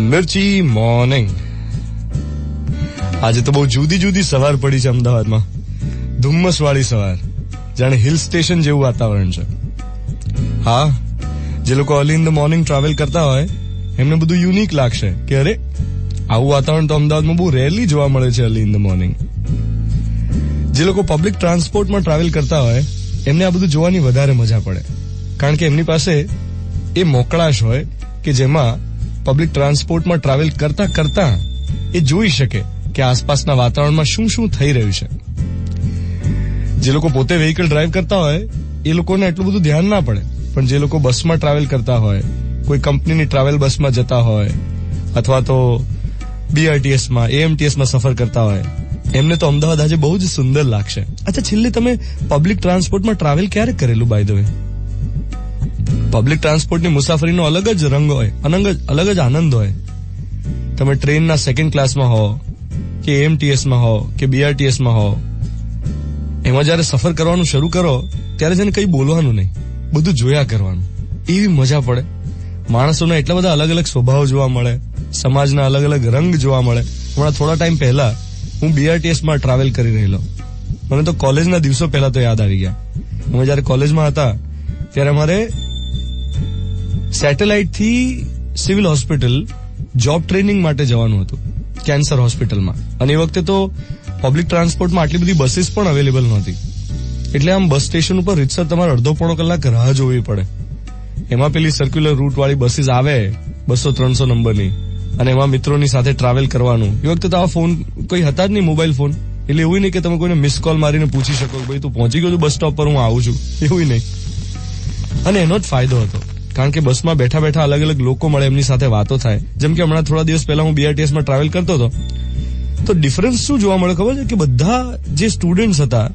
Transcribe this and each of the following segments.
મિર્ચી morning. આજે તો બહુ જુદી જુદી સવાર પડી છે અમદાવાદમાં. ધુમ્મસ વાળી સવાર, જાણે હિલ સ્ટેશન જેવું વાતાવરણ છે. હા, જે લોકો early in the morning travel કરતા હોય એમને બધું યુનિક લાગશે કે અરે આવું વાતાવરણ તો અમદાવાદમાં બહુ રેરલી જોવા મળે છે અર્લી ઇન ધ મોર્નિંગ. જે લોકો પબ્લિક ટ્રાન્સપોર્ટમાં ટ્રાવેલ કરતા હોય એમને આ બધું જોવાની વધારે મજા પડે, કારણ કે એમની પાસે એ મોકળાશ હોય કે જેમાં પબ્લિક ટ્રાન્સપોર્ટમાં ટ્રાવેલ કરતા કરતા એ જોઈ શકે કે આસપાસના વાતાવરણમાં શું શું થઈ રહ્યું છે. જે લોકો પોતે વ્હીકલ ડ્રાઈવ કરતા હોય એ લોકોને એટલું બધું ધ્યાન ના પડે, પણ જે લોકો બસમાં ટ્રાવેલ કરતા હોય, કોઈ કંપનીની ટ્રાવેલ બસમાં જતા હોય અથવા તો બીઆરટીએસમાં એએમટીએસમાં સફર કરતા હોય એમને તો અમદાવાદ આજે બહુ જ સુંદર લાગશે. અચ્છા, છેલ્લે તમે પબ્લિક ટ્રાન્સપોર્ટમાં ટ્રાવેલ ક્યારે કરેલું બાય ધ વે? પબ્લિક ટ્રાન્સપોર્ટની મુસાફરીનો અલગ જ રંગ હોય, અલગ જ આનંદ હોય. તમે ટ્રેનના સેકન્ડ ક્લાસમાં હો કે એએમટીએસમાં હો કે બીઆરટીએસમાં હો, એમાં જયારે સફર કરવાનું શરૂ કરો ત્યારે જેને કંઈ બોલવાનું નહીં, બધું જોયા કરવાનું. એવી મજા પડે. માણસોના એટલા બધા અલગ અલગ સ્વભાવ જોવા મળે, સમાજના અલગ અલગ રંગ જોવા મળે. હમણાં થોડા ટાઈમ પહેલા હું બીઆરટીએસમાં ટ્રાવેલ કરી રહેલો. મને તો કોલેજના દિવસો પહેલા તો યાદ આવી ગયા. અમે જયારે કોલેજમાં હતા ત્યારે અમારે સેટેલાઇટ થી સિવિલ હોસ્પિટલ જોબ ટ્રેનિંગ માટે જવાનું હતું, કેન્સર હોસ્પિટલમાં. અને એ વખતે તો પબ્લિક ટ્રાન્સપોર્ટમાં આટલી બધી બસીસ પણ અવેલેબલ નહોતી, એટલે આમ બસ સ્ટેશન ઉપર રીતસર તમારે અડધો પોણો કલાક રાહ જોવી પડે. એમાં પેલી સર્ક્યુલર રૂટ વાળી બસીસ આવે 200-300 નંબરની, અને એમાં મિત્રોની સાથે ટ્રાવેલ કરવાનું. એ વખતે તો આવા ફોન કોઈ હતા જ નહીં, મોબાઈલ ફોન, એટલે એવું નહીં કે તમે કોઈને મિસ કોલ મારીને પૂછી શકો ભાઈ તું પહોંચી ગયો છું બસ સ્ટોપ પર, હું આવું છું, એવું નહીં. અને એનો જ ફાયદો હતો, કારણ કે બસમાં બેઠા બેઠા અલગ અલગ લોકો મળે, એમની સાથે વાતો થાય. જેમ કે હમણાં થોડા દિવસ પહેલા હું બીઆરટીએસમાં ટ્રાવેલ કરતો હતો તો ડિફરન્સ શું જોવા મળે ખબર છે? કે બધા જે સ્ટુડન્ટ્સ હતા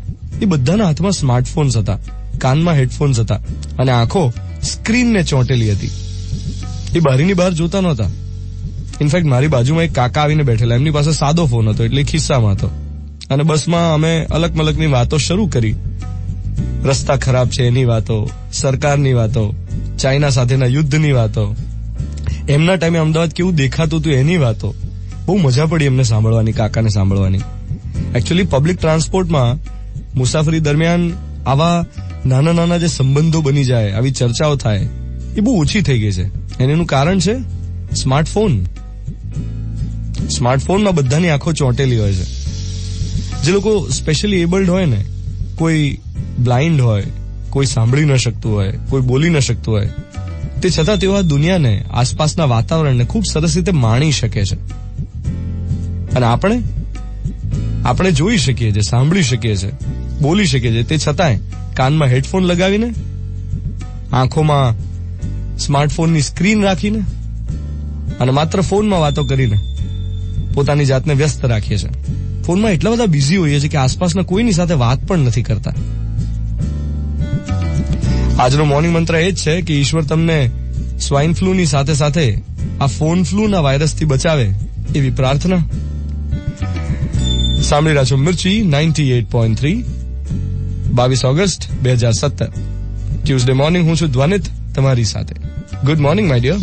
એ બધાના હાથમાં સ્માર્ટફોન્સ હતા, કાનમાં હેડફોન્સ હતા, અને આંખો સ્ક્રીનને ચોંટેલી હતી. એ બારીની બહાર જોતા નહોતા. ઇનફેક્ટ મારી બાજુમાં એક કાકા આવીને બેઠેલા, એમની પાસે સાદો ફોન હતો એટલે ખિસ્સામાં હતો, અને બસમાં અમે અલગ મલકની વાતો શરૂ કરી. રસ્તા ખરાબ છે એની વાતો, સરકારની વાતો, ચાઇના સાથેના યુદ્ધની વાતો, એમના ટાઈમે અમદાવાદ કેવું દેખાતું હતું એની વાતો. બહુ મજા પડી એમને સાંભળવાની, કાકાને સાંભળવાની. એકચ્યુઅલી પબ્લિક ટ્રાન્સપોર્ટમાં મુસાફરી દરમિયાન આવા નાના નાના જે સંબંધો બની જાય, આવી ચર્ચાઓ થાય, એ બહુ ઓછી થઈ ગઈ છે. અને એનું કારણ છે સ્માર્ટફોન. સ્માર્ટફોનમાં બધાની આંખો ચોંટેલી હોય છે. જે લોકો સ્પેશિયલી એબલ્ડ હોય ને, કોઈ બ્લાઇન્ડ હોય, કોઈ સાંભળી ન શકતું હોય, કોઈ બોલી ન શકતું હોય, તે છતાં તેઓ આ દુનિયાને, આસપાસના વાતાવરણને ખૂબ સરસ રીતે માણી શકે છે. અને આપણે જોઈ શકીએ છીએ, સાંભળી શકીએ છીએ, બોલી શકીએ છીએ, તે છતાંય કાનમાં હેડફોન લગાવીને, આંખોમાં સ્માર્ટફોનની સ્ક્રીન રાખીને અને માત્ર ફોનમાં વાતો કરીને પોતાની જાતને વ્યસ્ત રાખીએ છીએ. ફોનમાં એટલા બધા બિઝી હોઈએ છીએ કે આસપાસના કોઈની સાથે વાત પણ નથી કરતા. આજનો મોર્નિંગ મંત્ર એ જ છે કે ઈશ્વર તમને સ્વાઇન ફ્લૂની સાથે સાથે આ ફોન ફ્લૂના વાયરસથી બચાવે એવી પ્રાર્થના. સાંભળી રહ્યા છો મિર્ચી 98.3, 22 ઓગસ્ટ 2017, ટ્યુઝડે મોર્નિંગ. હું છું ધ્વનિત તમારી સાથે. Good morning my dear.